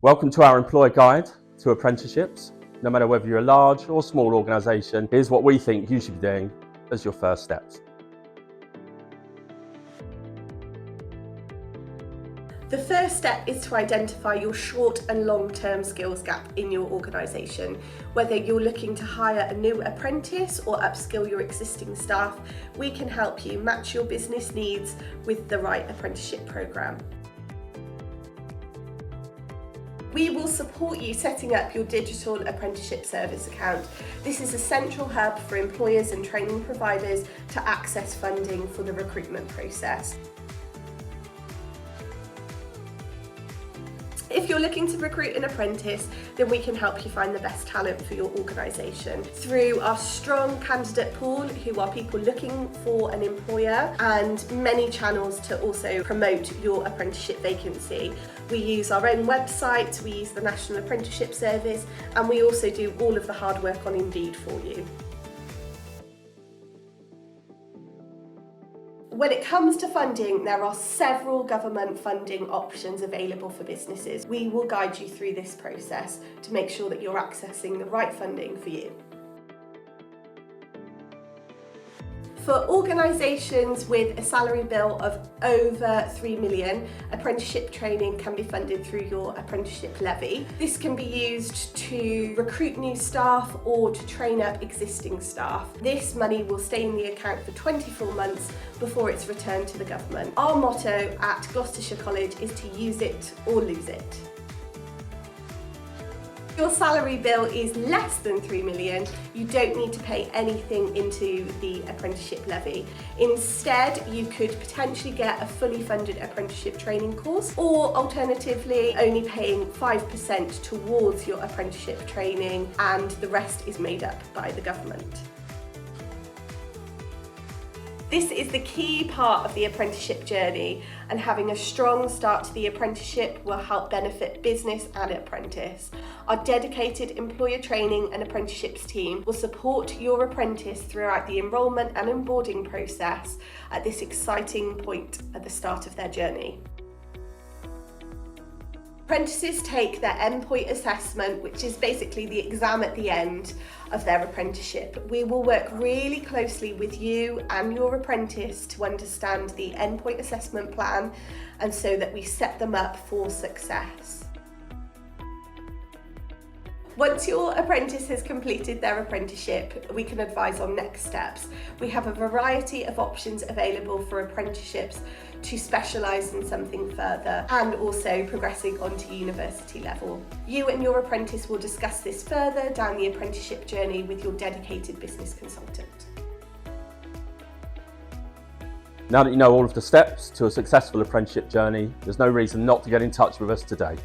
Welcome to our employer guide to apprenticeships. No matter whether you're a large or small organisation, here's what we think you should be doing as your first steps. The first step is to identify your short and long-term skills gap in your organisation. Whether you're looking to hire a new apprentice or upskill your existing staff, we can help you match your business needs with the right apprenticeship programme. We will support you setting up your digital apprenticeship service account. This is a central hub for employers and training providers to access funding for the recruitment process. If you're looking to recruit an apprentice, then we can help you find the best talent for your organisation through our strong candidate pool, who are people looking for an employer, and many channels to also promote your apprenticeship vacancy. We use our own website, we use the National Apprenticeship Service, and we also do all of the hard work on Indeed for you. When it comes to funding, there are several government funding options available for businesses. We will guide you through this process to make sure that you're accessing the right funding for you. For organisations with a salary bill of over 3 million, apprenticeship training can be funded through your apprenticeship levy. This can be used to recruit new staff or to train up existing staff. This money will stay in the account for 24 months before it's returned to the government. Our motto at Gloucestershire College is to use it or lose it. If your salary bill is less than 3 million, you don't need to pay anything into the apprenticeship levy. Instead, you could potentially get a fully funded apprenticeship training course, or alternatively, only paying 5% towards your apprenticeship training, and the rest is made up by the government. This is the key part of the apprenticeship journey, and having a strong start to the apprenticeship will help benefit business and apprentice. Our dedicated employer training and apprenticeships team will support your apprentice throughout the enrolment and onboarding process at this exciting point at the start of their journey. Apprentices take their endpoint assessment, which is basically the exam at the end of their apprenticeship. We will work really closely with you and your apprentice to understand the endpoint assessment plan, and so that we set them up for success. Once your apprentice has completed their apprenticeship, we can advise on next steps. We have a variety of options available for apprenticeships to specialise in something further, and also progressing onto university level. You and your apprentice will discuss this further down the apprenticeship journey with your dedicated business consultant. Now that you know all of the steps to a successful apprenticeship journey, there's no reason not to get in touch with us today.